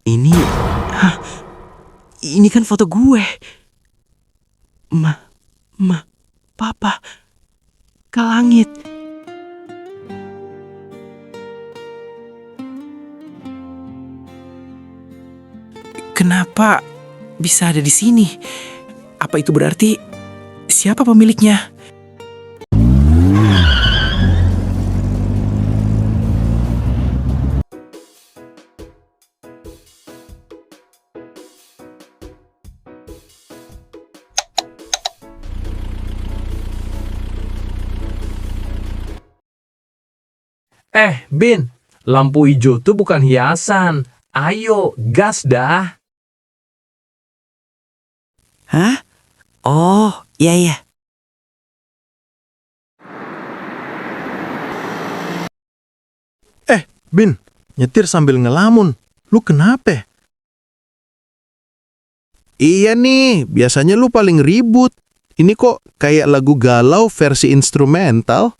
Ini... Hah? Ini kan foto gue. Papa. Ke langit. Kenapa bisa ada di sini? Apa itu berarti siapa pemiliknya? Bin, lampu hijau tuh bukan hiasan. Ayo, gas dah. Hah? Oh, iya. Bin, nyetir sambil ngelamun. Lu kenapa? Iya nih, biasanya lu paling ribut. Ini kok kayak lagu galau versi instrumental?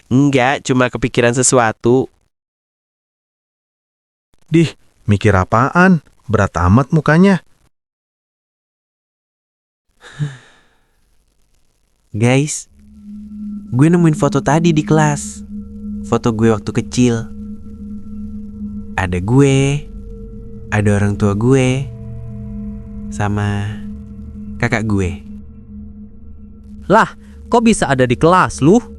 Enggak, cuma kepikiran sesuatu. Dih, mikir apaan? Berat amat mukanya. Guys, gue nemuin foto tadi di kelas. Foto gue waktu kecil. Ada gue, ada orang tua gue, sama kakak gue. Lah, kok bisa ada di kelas lu?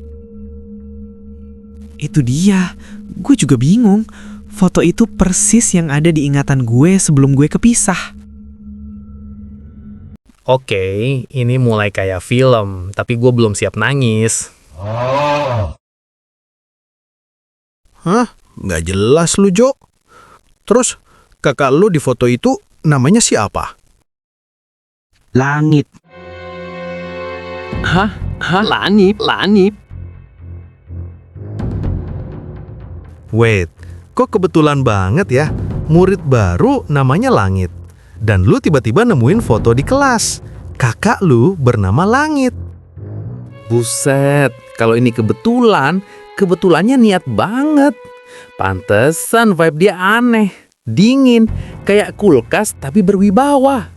Itu dia, gue juga bingung. Foto itu persis yang ada di ingatan gue sebelum gue kepisah. Oke, ini mulai kayak film, tapi gue belum siap nangis. Hah? Nggak jelas lu, Jo. Terus, kakak lu di foto itu namanya siapa? Langit. Hah? Lanip? Wait, kok kebetulan banget ya? Murid baru namanya Langit. Dan lu tiba-tiba nemuin foto di kelas. Kakak lu bernama Langit. Buset, kalau ini kebetulannya niat banget. Pantesan vibe dia aneh, dingin, kayak kulkas tapi berwibawa.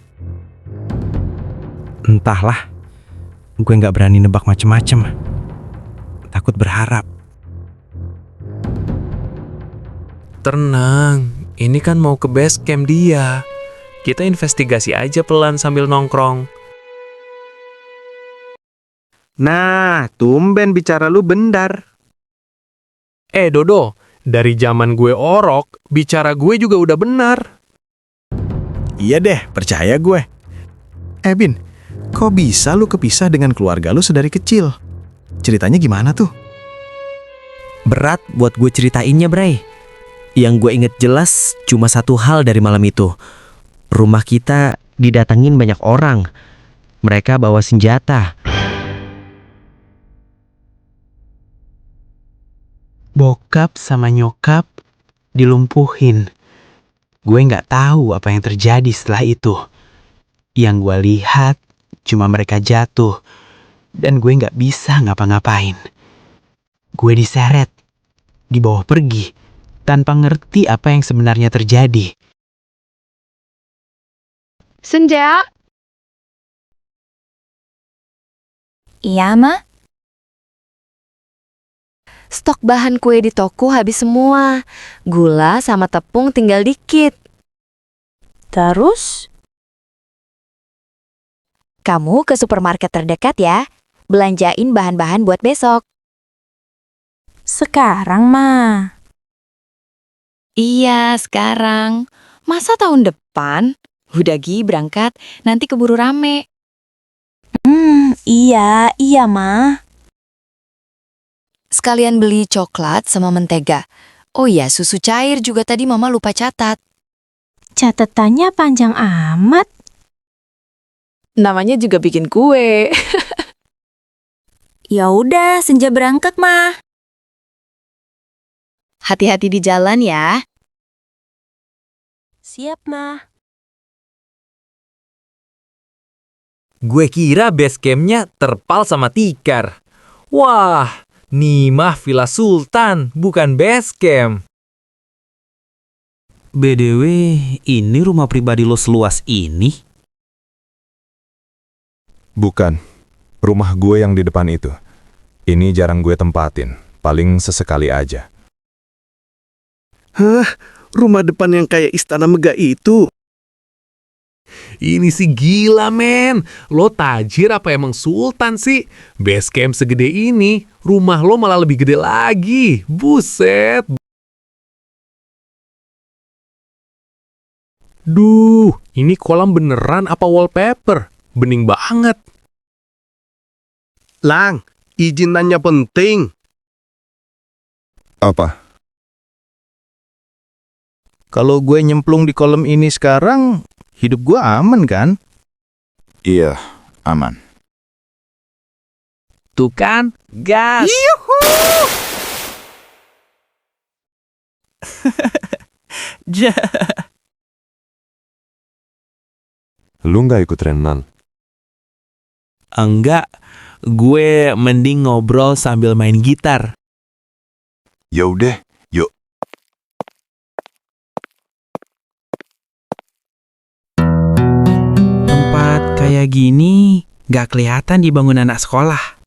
Entahlah, gue nggak berani nebak macem-macem. Takut berharap. Tenang, ini kan mau ke base camp dia. Kita investigasi aja pelan sambil nongkrong. Nah, tumben bicara lu bendar. Dodo, dari zaman gue orok, bicara gue juga udah benar. Iya deh, percaya gue. Bin, kok bisa lu kepisah dengan keluarga lu sedari kecil? Ceritanya gimana tuh? Berat buat gue ceritainnya, Bray. Yang gue inget jelas cuma satu hal dari malam itu. Rumah kita didatengin banyak orang. Mereka bawa senjata. Bokap sama nyokap dilumpuhin. Gue nggak tahu apa yang terjadi setelah itu. Yang gue lihat cuma mereka jatuh. Dan gue nggak bisa ngapa-ngapain. Gue diseret, dibawa pergi, tanpa ngerti apa yang sebenarnya terjadi. Senja? Iya, Ma? Stok bahan kue di toko habis semua. Gula sama tepung tinggal dikit. Terus? Kamu ke supermarket terdekat ya. Belanjain bahan-bahan buat besok. Sekarang, Ma? Iya, sekarang. Masa tahun depan? Udah Gi, berangkat. Nanti keburu rame. Iya, Ma. Sekalian beli coklat sama mentega. Oh iya, susu cair juga tadi Mama lupa catat. Catatannya panjang amat. Namanya juga bikin kue. Ya udah, Senja berangkat, Ma. Hati-hati di jalan ya. Siap, Ma. Gue kira base campnya terpal sama tikar. Wah, nih mah Villa Sultan, bukan base camp. BTW, ini rumah pribadi lo seluas ini? Bukan. Rumah gue yang di depan itu. Ini jarang gue tempatin. Paling sesekali aja. Hah? Rumah depan yang kayak istana megah itu? Ini sih gila, men. Lo tajir apa emang sultan sih? Base camp segede ini, rumah lo malah lebih gede lagi. Buset. Duh, ini kolam beneran apa wallpaper? Bening banget. Lang, izin nanya penting. Apa? Kalau gue nyemplung di kolam ini sekarang, hidup gue aman kan? Iya, aman. Tuh kan, gas. Lu nggak ikut renang? Enggak, gue mending ngobrol sambil main gitar. Ya udah, yuk. Tempat kayak gini gak kelihatan di bangunan anak sekolah.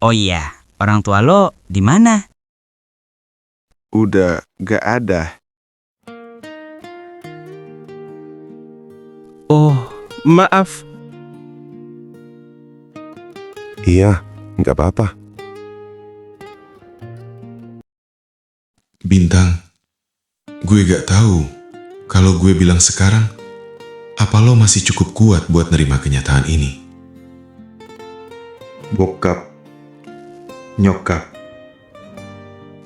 Oh iya, orang tua lo di mana? Udah gak ada. Oh, maaf. Iya, nggak apa-apa. Bintang, gue gak tahu kalau gue bilang sekarang, apa lo masih cukup kuat buat nerima kenyataan ini? Bokap, nyokap,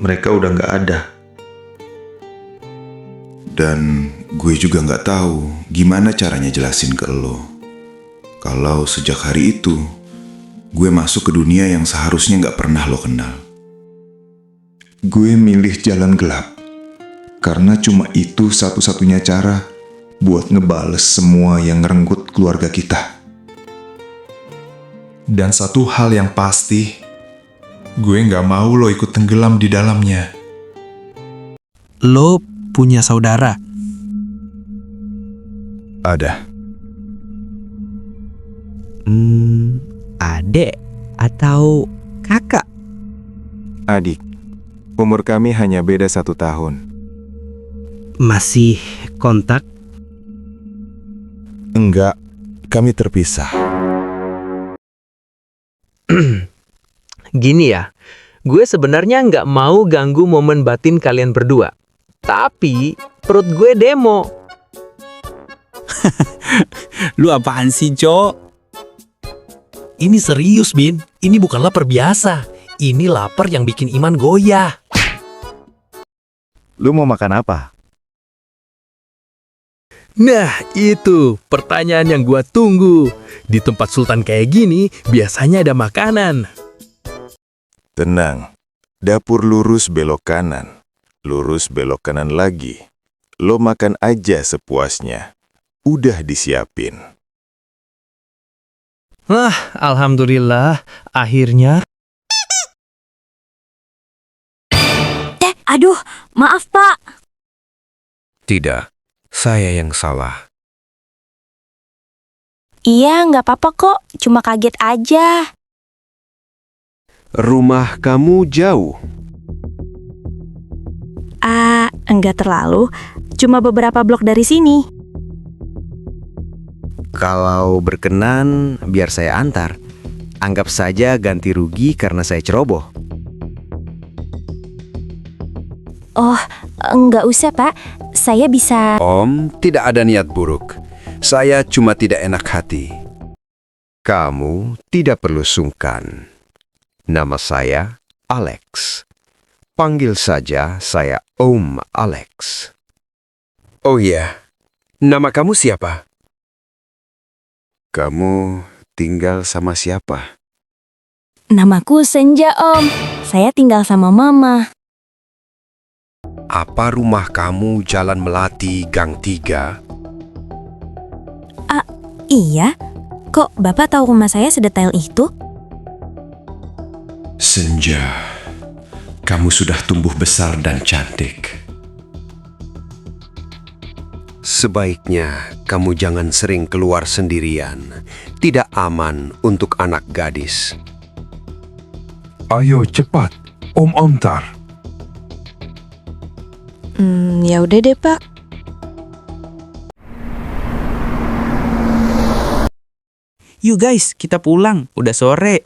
mereka udah gak ada. Dan gue juga gak tahu gimana caranya jelasin ke lo. Kalau sejak hari itu, gue masuk ke dunia yang seharusnya gak pernah lo kenal. Gue milih jalan gelap, karena cuma itu satu-satunya cara buat ngebales semua yang ngerenggut keluarga kita. Dan satu hal yang pasti, gue gak mau lo ikut tenggelam di dalamnya. Lo punya saudara? Ada. Adek atau kakak? Adik. Umur kami hanya beda 1 tahun. Masih kontak? Enggak, kami terpisah. Gini ya, gue sebenarnya nggak mau ganggu momen batin kalian berdua. Tapi perut gue demo. Lu apaan sih, Cok? Ini serius, Bin. Ini bukan lapar biasa. Ini lapar yang bikin iman goyah. Lu mau makan apa? Nah, itu pertanyaan yang gua tunggu. Di tempat sultan kayak gini, biasanya ada makanan. Tenang. Dapur lurus belok kanan. Lurus belok kanan lagi. Lo makan aja sepuasnya. Udah disiapin. Alhamdulillah, akhirnya. Aduh, maaf Pak. Tidak, saya yang salah. Iya, nggak apa-apa kok. Cuma kaget aja. Rumah kamu jauh? Enggak terlalu. Cuma beberapa blok dari sini. Kalau berkenan, biar saya antar. Anggap saja ganti rugi karena saya ceroboh. Oh, enggak usah Pak. Saya bisa... Om, tidak ada niat buruk. Saya cuma tidak enak hati. Kamu tidak perlu sungkan. Nama saya Alex. Panggil saja saya Om Alex. Oh iya, nama kamu siapa? Kamu tinggal sama siapa? Namaku Senja, Om. Saya tinggal sama Mama. Apa rumah kamu Jalan Melati Gang 3? Iya. Kok Bapak tahu rumah saya sedetail itu? Senja, kamu sudah tumbuh besar dan cantik. Sebaiknya kamu jangan sering keluar sendirian. Tidak aman untuk anak gadis. Ayo cepat, Om antar. Ya udah deh, Pak. Yuk guys, kita pulang. Udah sore.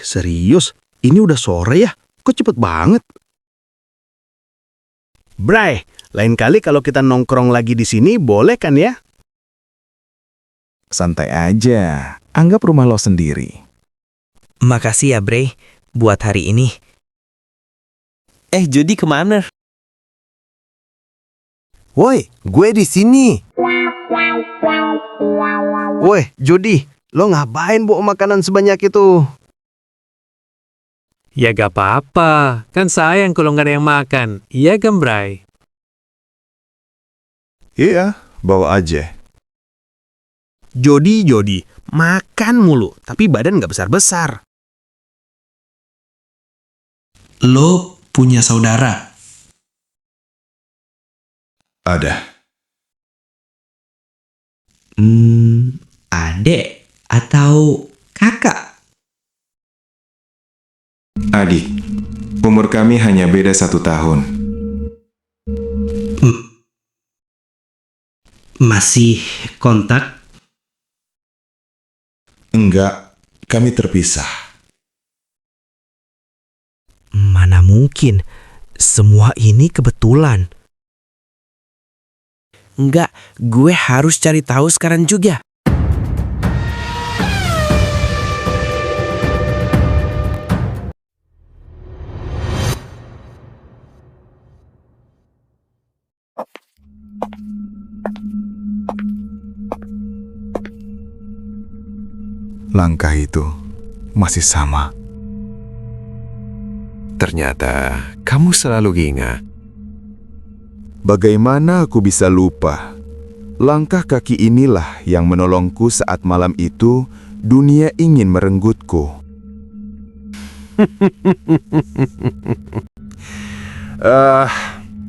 Serius? Ini udah sore ya? Kok cepet banget? Bray, lain kali kalau kita nongkrong lagi di sini boleh kan ya? Santai aja, anggap rumah lo sendiri. Makasih ya, Bray, buat hari ini. Jody kemana? Woi, gue di sini. Woi, Jody, lo ngapain bawa makanan sebanyak itu? Ya gak apa-apa, kan sayang kalau nggak ada yang makan. Iya kan, Bray? Iya, bawa aja. Jody, makan mulu, tapi badan nggak besar-besar. Lo punya saudara? Ada. Adek atau kakak? Adik. Umur kami hanya beda 1 tahun. Masih kontak? Enggak, kami terpisah. Mana mungkin, semua ini kebetulan. Enggak, gue harus cari tahu sekarang juga. Langkah itu masih sama. Ternyata kamu selalu ingat. Bagaimana aku bisa lupa? Langkah kaki inilah yang menolongku saat malam itu dunia ingin merenggutku.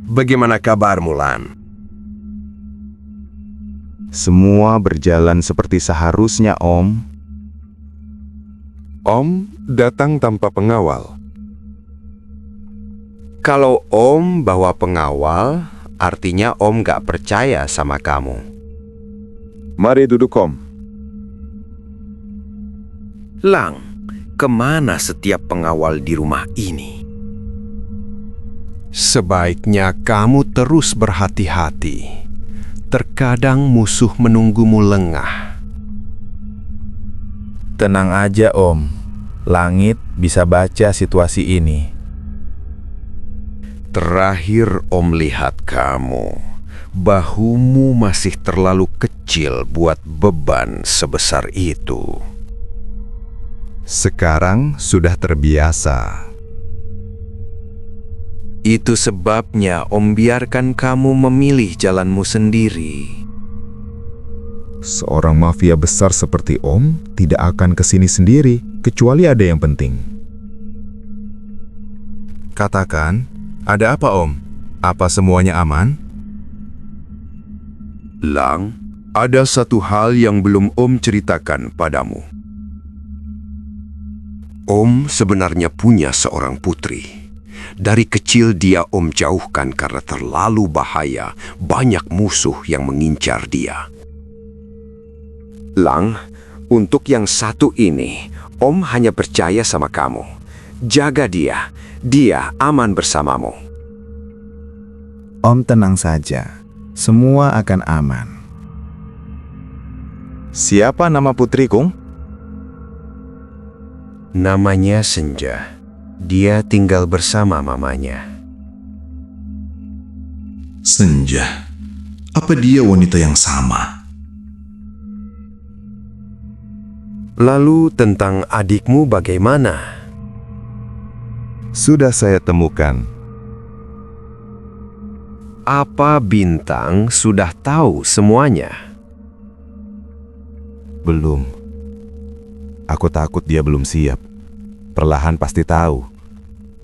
Bagaimana kabarmu, Lan? Semua berjalan seperti seharusnya, Om. Om datang tanpa pengawal. Kalau Om bawa pengawal, artinya Om gak percaya sama kamu. Mari duduk, Om. Lang, kemana setiap pengawal di rumah ini? Sebaiknya kamu terus berhati-hati. Terkadang musuh menunggumu lengah. Tenang aja, Om. Langit bisa baca situasi ini. Terakhir Om lihat kamu, bahumu masih terlalu kecil buat beban sebesar itu. Sekarang sudah terbiasa. Itu sebabnya Om biarkan kamu memilih jalanmu sendiri. Seorang mafia besar seperti Om tidak akan kesini sendiri, kecuali ada yang penting. Katakan, ada apa, Om? Apa semuanya aman? Lang, ada satu hal yang belum Om ceritakan padamu. Om sebenarnya punya seorang putri. Dari kecil dia Om jauhkan karena terlalu bahaya, banyak musuh yang mengincar dia. Lang, untuk yang satu ini, Om hanya percaya sama kamu. Jaga dia, dia aman bersamamu. Om tenang saja, semua akan aman. Siapa nama putriku? Namanya Senja. Dia tinggal bersama mamanya. Senja. Apa dia wanita yang sama? Lalu tentang adikmu bagaimana? Sudah saya temukan. Apa Bintang sudah tahu semuanya? Belum. Aku takut dia belum siap. Perlahan pasti tahu.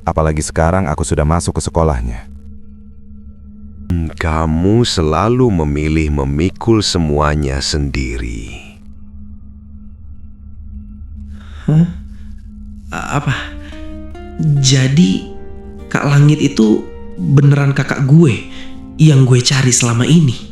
Apalagi sekarang aku sudah masuk ke sekolahnya. Kamu selalu memilih memikul semuanya sendiri. Apa? Jadi Kak Langit itu beneran kakak gue yang gue cari selama ini?